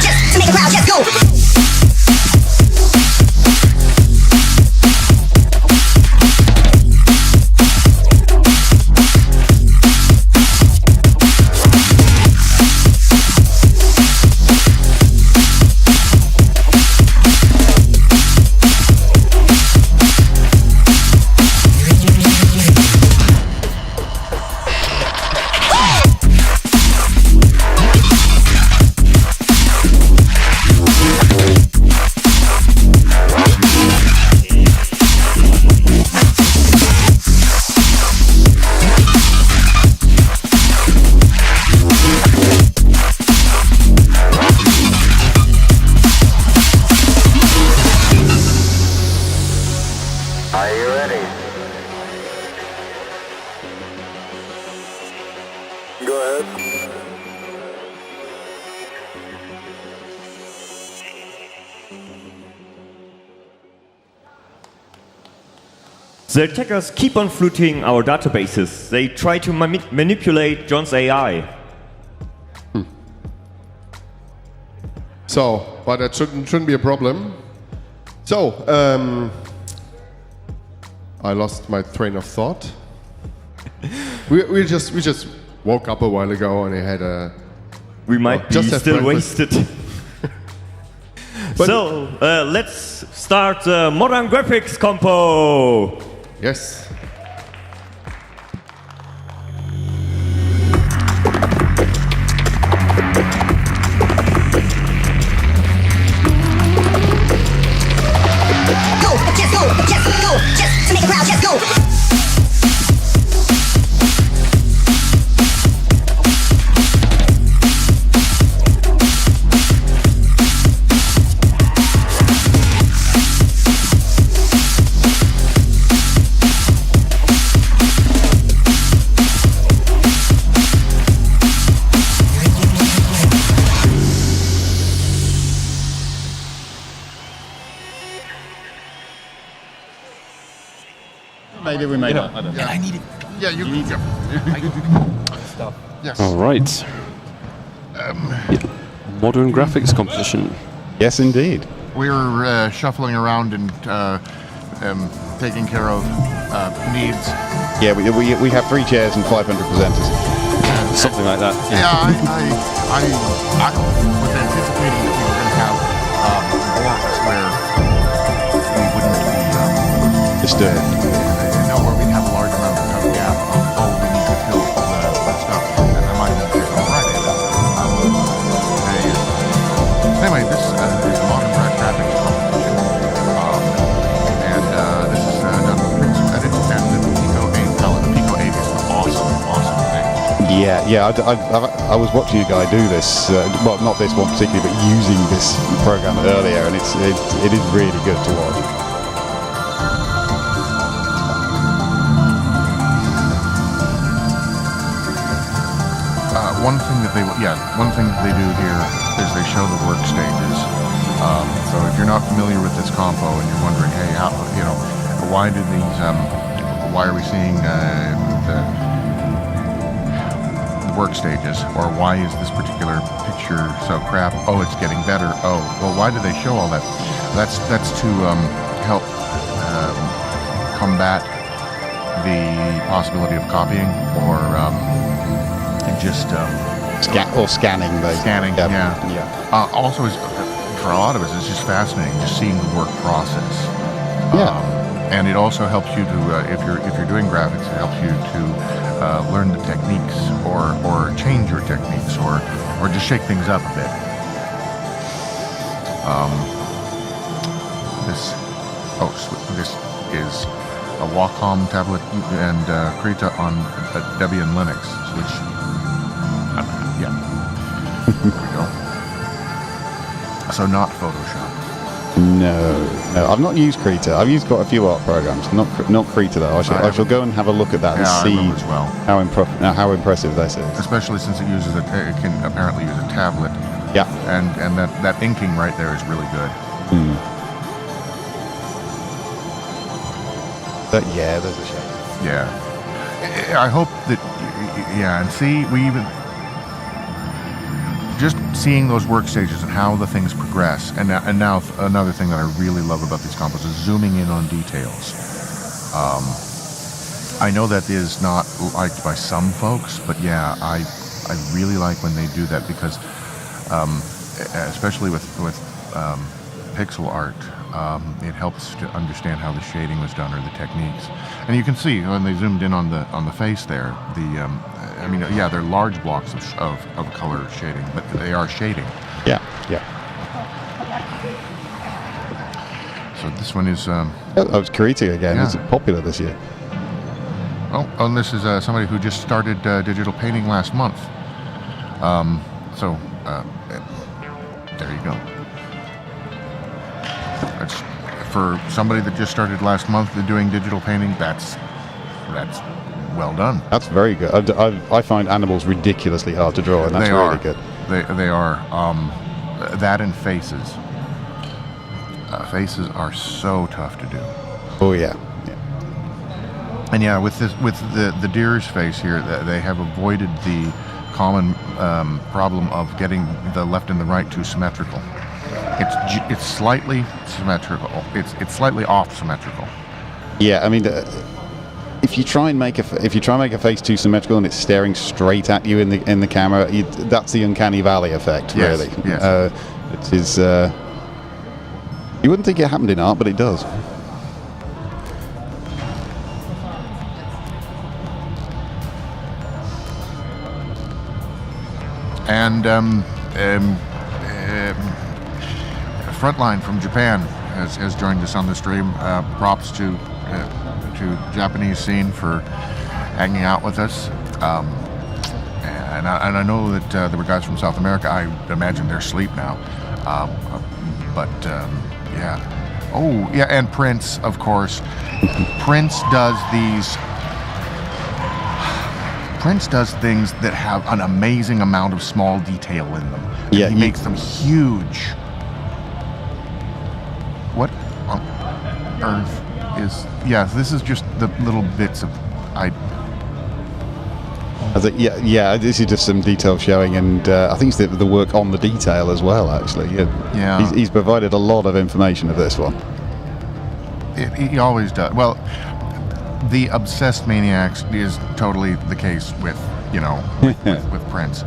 Just to make a crowd, just go. Are you ready? Go ahead. The attackers keep on fluting our databases. They try to manipulate John's AI. So, but that shouldn't be a problem. So, I lost my train of thought. we just woke up a while ago and I had a. We might be still wasted. So let's start modern graphics compo. Yes. Just to make a crowd, just go. Maybe we may not. I don't know. Yeah. I need it. Yeah, you need it. Stuff. Yes. All right. Modern graphics composition. Yes, indeed. We're shuffling around and taking care of needs. Yeah, we have 3 chairs and 500 presenters. Something like that. Yeah, I was anticipating that we were going to have blocks where we wouldn't be Disturbed. where we'd have a large amount of gap of, we need to fill the stuff. And I might have been on Friday. Anyway, this is a modern graphics competition. And this is done with Pixel Edit and the Pico 8 palette. The Pico 8 is an awesome thing. Yeah. I was watching a guy do this. Well, not this one particularly, but using this program earlier, and it is really good to watch. One thing that they do here is they show the work stages. So if you're not familiar with this compo and you're wondering, hey, why are we seeing the work stages, or why is this particular picture so crap? Oh, it's getting better. Oh, well, why do they show all that? That's to help combat the possibility of copying or just scanning. Scanning, yeah. Also, for a lot of us, it's just fascinating just seeing the work process. And it also helps you to, if you're doing graphics, it helps you to learn the techniques or change your techniques or just shake things up a bit. This is a Wacom tablet and Krita on Debian Linux, which. Yeah. There we go. So not Photoshop. No, I've not used Krita. I've used quite a few art programs, not Krita though. I shall go and have a look at that and see as well. how impressive this is. Especially since it can apparently use a tablet. Yeah. And that inking right there is really good. But yeah, there's a shame. Yeah. I hope that, yeah, and see, we even, just seeing those work stages and how the things progress, and now another thing that I really love about these compos is zooming in on details. I know that is not liked by some folks, but yeah, I really like when they do that because, especially with pixel art, it helps to understand how the shading was done or the techniques. And you can see when they zoomed in on the face there, I mean, yeah, they're large blocks of color shading, but they are shading. Yeah, yeah. So this one is. Oh, it's Kiriti again. Yeah. It's popular this year. Oh, and this is somebody who just started digital painting last month. There you go. That's for somebody that just started last month doing digital painting. That's well done. That's very good. I find animals ridiculously hard to draw, and that's really good. They are. That and faces. Faces are so tough to do. Oh yeah. And yeah, with the deer's face here, they have avoided the common problem of getting the left and the right too symmetrical. It's slightly symmetrical. It's slightly off symmetrical. Yeah, I mean, if you try and make a face too symmetrical and it's staring straight at you in the camera, that's the uncanny valley effect, Yes, really. yes. It is. You wouldn't think it happened in art, but it does. And Frontline from Japan has joined us on the stream. Props to Japanese scene for hanging out with us. And I know that there were guys from South America. I imagine they're asleep now. Yeah. Oh, yeah, and Prince, of course. Prince does things that have an amazing amount of small detail in them. Yeah, he makes them huge. What on earth is... Yeah, this is just the little bits of... This is just some detail showing, and I think it's the work on the detail as well, actually. Yeah. He's provided a lot of information of this one. He always does. Well, the obsessed maniacs is totally the case with Prince.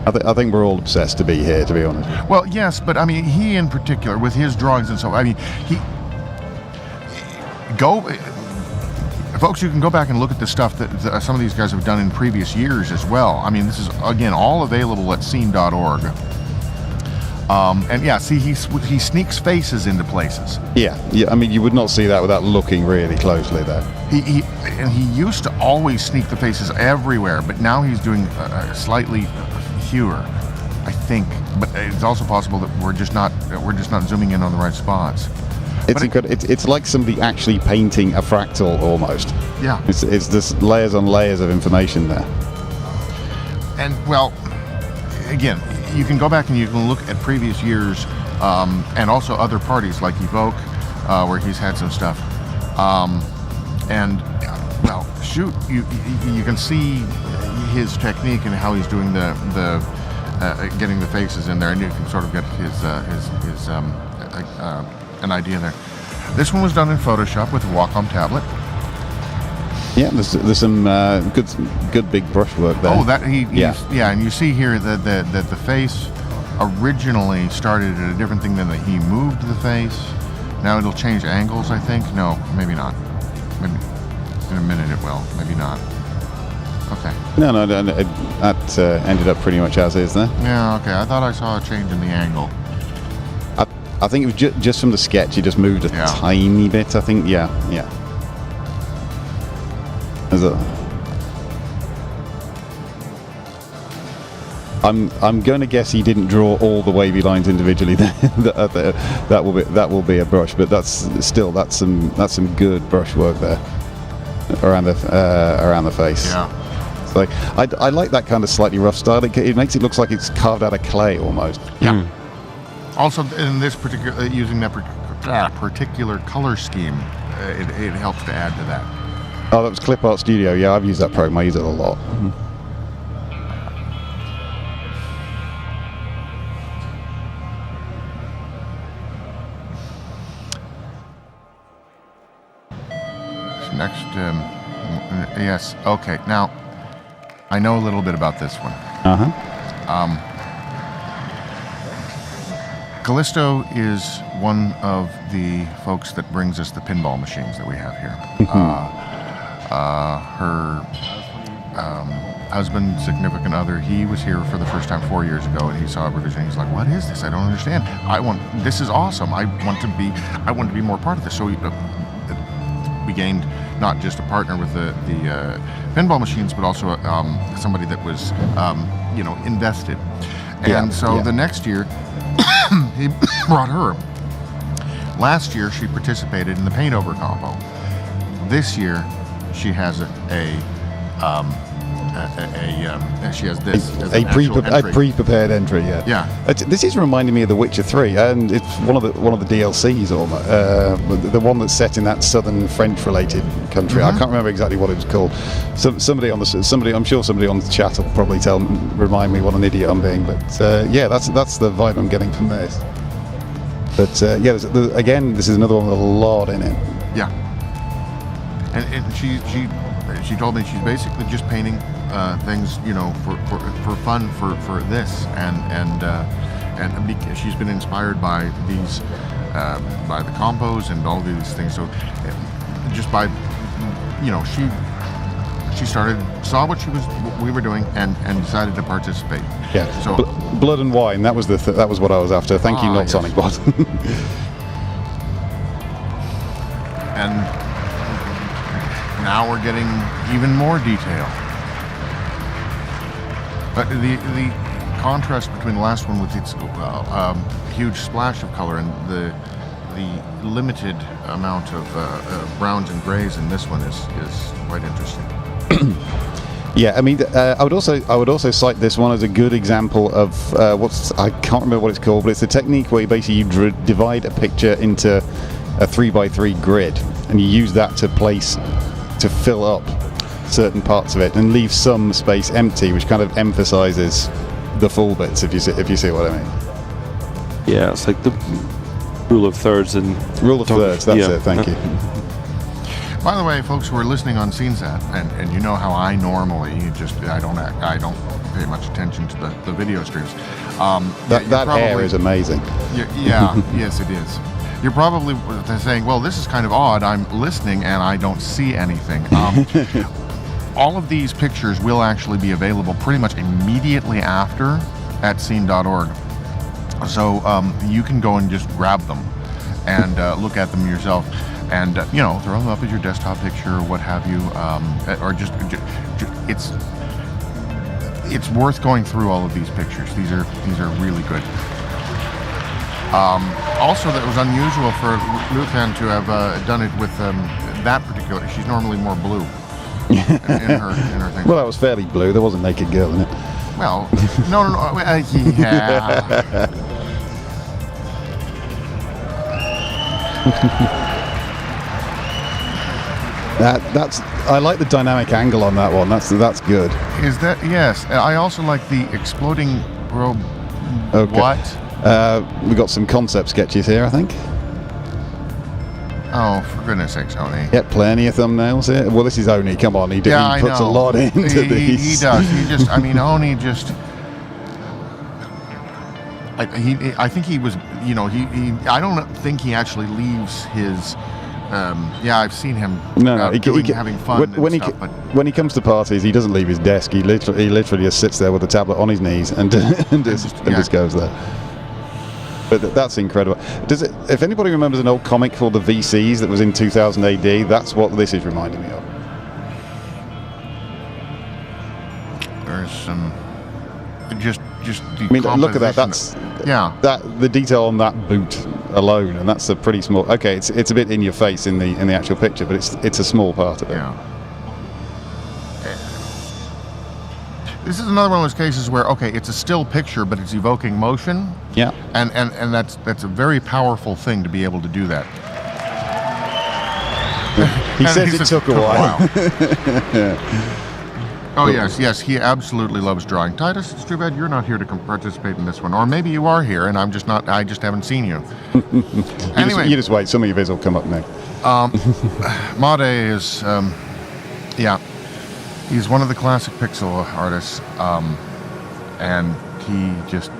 I think we're all obsessed to be here, to be honest. Well, yes, but I mean, he in particular, with his drawings and so, I mean, folks, you can go back and look at the stuff that some of these guys have done in previous years as well. I mean, this is, again, all available at scene.org. And yeah, see, he sneaks faces into places. Yeah. I mean, you would not see that without looking really closely there. He used to always sneak the faces everywhere, but now he's doing slightly fewer, I think. But it's also possible that we're just not zooming in on the right spots. It's incredible. It's like somebody actually painting a fractal almost. Yeah. It's just layers on layers of information there. And well, again, you can go back and you can look at previous years, and also other parties like Evoke, where he's had some stuff. And well, shoot, you can see his technique and how he's doing the getting the faces in there, and you can sort of get an idea there. This one was done in Photoshop with a Wacom tablet. Yeah, there's some good big brushwork there. Oh, and you see here that the face originally started at a different thing than that he moved the face. Now it'll change angles, I think. No, maybe not. Maybe in a minute it will. Maybe not. Okay. No, that ended up pretty much as is there. Yeah, okay. I thought I saw a change in the angle. I think it was just from the sketch. He just moved a tiny bit. I think. Yeah. I'm going to guess he didn't draw all the wavy lines individually. that will be a brush, but that's some good brushwork there around the face. Yeah. It's like I like that kind of slightly rough style. It makes it look like it's carved out of clay almost. Yeah. Also, in this particular using that particular color scheme, it helps to add to that. Oh, that was Clip Art Studio. Yeah, I've used that program. I use it a lot. Next, yes, okay. Now, I know a little bit about this one. Callisto is one of the folks that brings us the pinball machines that we have here. Her husband, significant other, he was here for the first time 4 years ago, and he saw a revision. He's like, "What is this? I don't understand. This is awesome. I want to be more part of this." So we gained not just a partner with the pinball machines, but also somebody that was invested. And the next year he brought her. Last year she participated in the paint over compo. This year she has she has this as a an actual entry. pre-prepared entry. Yeah. This is reminding me of The Witcher 3, and it's one of the DLCs, almost the one that's set in that southern French-related country. I can't remember exactly what it was called. Somebody, I'm sure somebody on the chat will probably remind me what an idiot I'm being. But that's the vibe I'm getting from this. But again, this is another one with a lot in it. Yeah. And she told me she's basically just painting things, for fun for this, and she's been inspired by these, by the compos and all these things. So just by, she saw what we were doing and decided to participate. Yeah. So Blood and Wine. That was that was what I was after. Thank you, not yes. Sonic Bot. And now we're getting even more detail. But the contrast between the last one with its huge splash of color and the limited amount of browns and grays in this one is quite interesting. Yeah, I mean, I would also cite this one as a good example of I can't remember what it's called, but it's a technique where you basically divide a picture into a 3x3 grid, and you use that to fill up certain parts of it and leave some space empty, which kind of emphasizes the full bits, if you see what I mean. Yeah, it's like the rule of thirds and rule of thirds. That's it. Thank you. By the way, folks who are listening on SceneSat, and you know how I normally I don't pay much attention to the video streams. That hair is amazing. Yeah, yes, it is. You're probably saying, well, this is kind of odd. I'm listening and I don't see anything. All of these pictures will actually be available pretty much immediately after at scene.org. So you can go and just grab them and look at them yourself and, throw them up as your desktop picture or what have you. Or just it's worth going through all of these pictures. These are really good. Also, that was unusual for Luthan to have done it with that particular. She's normally more blue in her thing. Well, that was fairly blue. There wasn't Naked Girl in it. Well, no. Yeah. I like the dynamic angle on that one. That's good. Is that yes? I also like the exploding robe. Okay. What? We got some concept sketches here, I think. Oh, for goodness sakes, Oni. Yeah, plenty of thumbnails here. Well, this is Oni. Come on, he puts a lot into these. He does. Oni just. I think he was. I don't think he actually leaves his. I've seen him. Having fun. When he comes to parties, he doesn't leave his desk. He literally just sits there with a tablet on his knees and just goes there. But that's incredible. If anybody remembers an old comic called The VCs that was in 2000 AD, that's what this is reminding me of. There's some just I mean, look at that. That's the detail on that boot alone, and that's a pretty small. Okay, it's a bit in your face in the actual picture, but it's a small part of it. Yeah. This is another one of those cases where it's a still picture, but it's evoking motion. Yeah. And that's a very powerful thing to be able to do that. He And says he it took a while. Oh yes, he absolutely loves drawing. Titus, it's too bad you're not here to participate in this one, or maybe you are here and I'm just not. I just haven't seen you. Anyway, You just wait. Some of your vids will come up next. Made is, he's one of the classic pixel artists, and he just,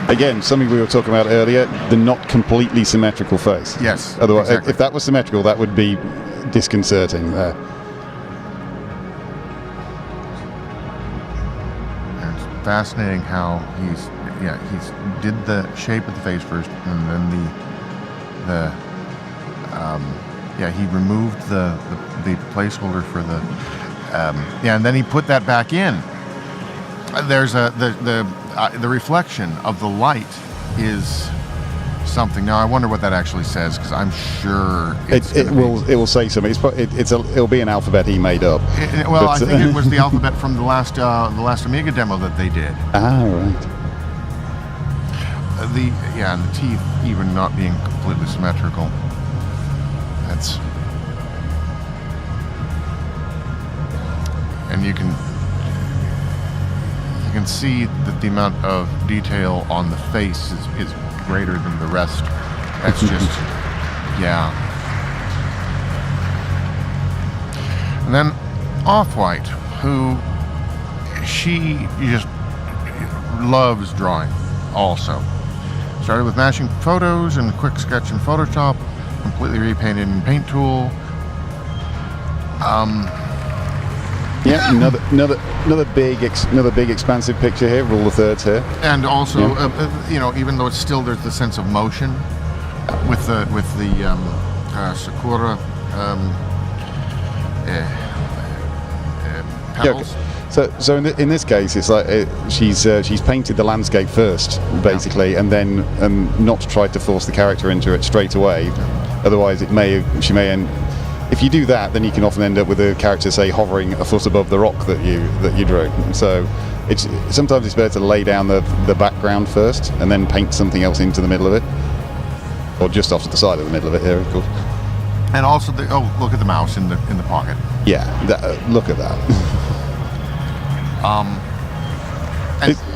Again, something we were talking about earlier, the not completely symmetrical face. Yes, Otherwise, exactly. if that was symmetrical, that would be disconcerting there. And it's fascinating how he's did the shape of the face first, and then he removed the placeholder for the and then he put that back in. There's the reflection of the light is something. Now I wonder what that actually says, because I'm sure It will say something. It'll be an alphabet he made up. I think it was the alphabet from the last Amiga demo that they did. Ah, right. And the teeth even not being completely symmetrical. And you can see that the amount of detail on the face is greater than the rest. That's just, And then Off-White, who she just loves drawing also. Started with mashing photos and quick sketch in Photoshop, completely repainted in Paint Tool. Another big expansive picture here. Rule of thirds here. And also, even though it's still, there's the sense of motion with the Sakura petals. So in this case, it's like she's painted the landscape first, basically, and then not tried to force the character into it straight away. Otherwise, she may end. If you do that, then you can often end up with a character, say, hovering a foot above the rock that you drew. So sometimes it's better to lay down the background first and then paint something else into the middle of it, or just off to the side of the middle of it here, of course. And also, look at the mouse in the pocket. Yeah, look at that.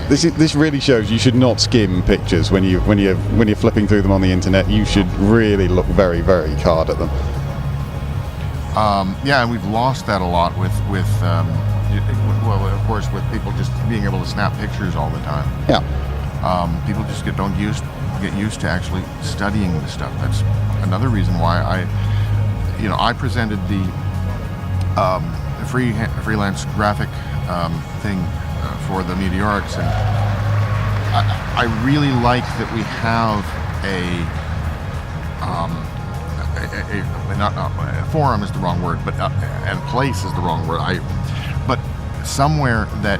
This really shows you should not skim pictures when you're flipping through them on the internet. You should really look very, very hard at them. And we've lost that a lot with of course, with people just being able to snap pictures all the time. Yeah. People just get used to actually studying the stuff. That's another reason why I presented the freelance graphic thing for the Meteorics, and I really like that we have not forum is the wrong word, but and place is the wrong word. But somewhere that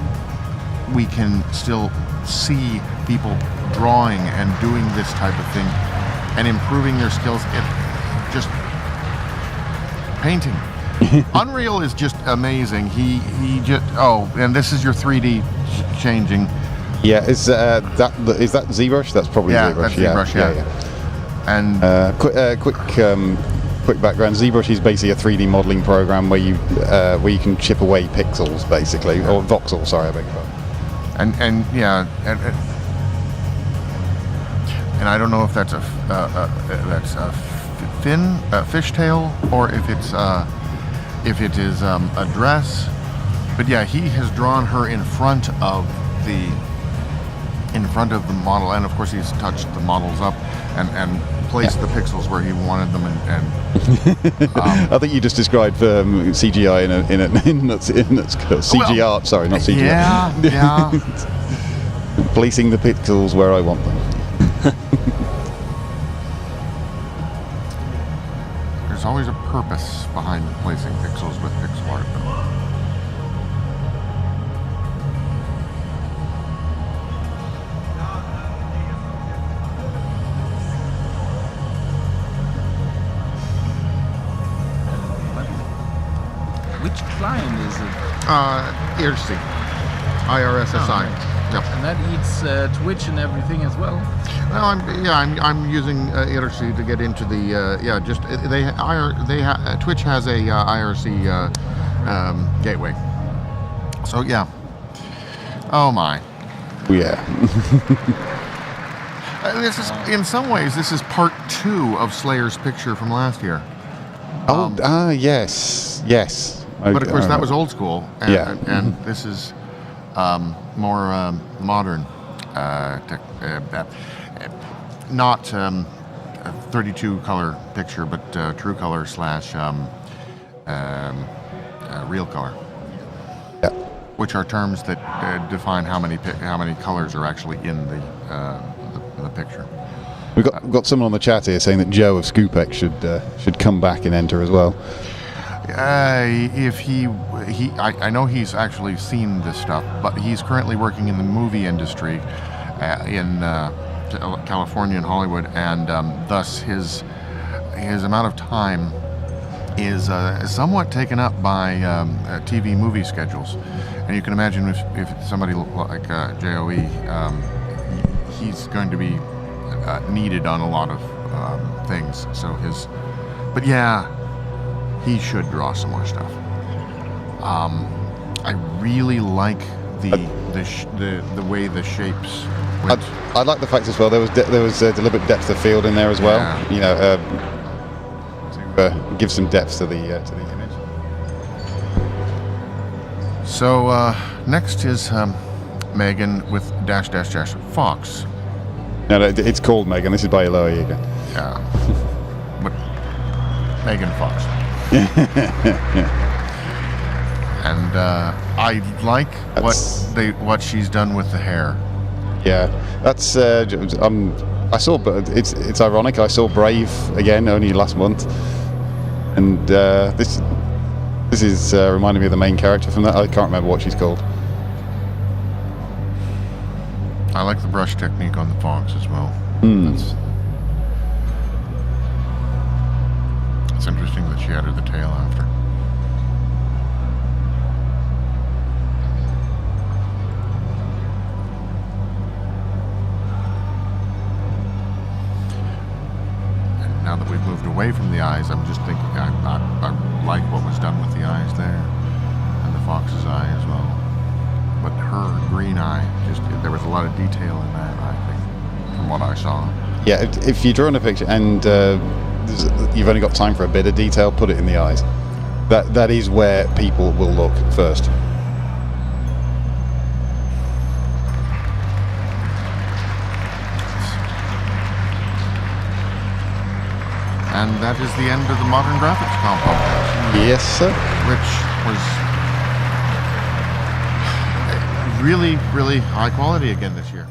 we can still see people drawing and doing this type of thing and improving their skills in just painting. Unreal is just amazing. He just and this is your 3D changing. Yeah, is that ZBrush? That's probably ZBrush. That's ZBrush. Yeah. And quick background. ZBrush is basically a 3D modeling program where you can chip away pixels, basically, or voxels. Sorry, I beg your pardon. And I don't know if that's a fishtail, or if it is a dress. But yeah, he has drawn her in front of the model, and of course he's touched the models up and placed the pixels where he wanted them. And I think you just described CGI in CG art. Sorry, not CGI. Yeah. Placing the pixels where I want them. There's always a purpose behind placing pixels with pixel art. Which client is it? IRSSI. Yep. And that eats Twitch and everything as well. Well, I'm using IRC to get into the Twitch has a IRC gateway. So yeah. Oh my. Yeah. This is in some ways this is part 2 of Slayer's picture from last year. Yes. But of course that was old school. And, Yeah. and this is more modern. Not a 32 color picture, but true color / real color. Yeah. Which are terms that define how many colors are actually in the picture. We've got someone on the chat here saying that Joe of ScoopX should come back and enter as well. If I know he's actually seen this stuff, but he's currently working in the movie industry in California and Hollywood, and thus his amount of time is somewhat taken up by TV movie schedules. And you can imagine if somebody like JOE, he's going to be needed on a lot of things. So but yeah, he should draw some more stuff. I really like the way the shapes. I like the fact as well there was deliberate depth of field in there as well. Yeah. You know, to give some depth to the image. So next is Megan with -- Fox. No, it's called Megan. This is by Eloy again. Yeah, but Megan Fox. And I like what she's done with the hair. Yeah, that's I saw, but it's ironic. I saw Brave again only last month, and this is reminding me of the main character from that. I can't remember what she's called. I like the brush technique on the fox as well. It's interesting that she added the tail after. And now that we've moved away from the eyes, I'm just thinking I like what was done with the eyes there, and the fox's eye as well. But her green eye, there was a lot of detail in that, I think, from what I saw. Yeah, if you're drawing a picture and you've only got time for a bit of detail, put it in the eyes. That is where people will look first. And that is the end of the Modern Graphics Compo. Yes, sir. Which was really, really high quality again this year.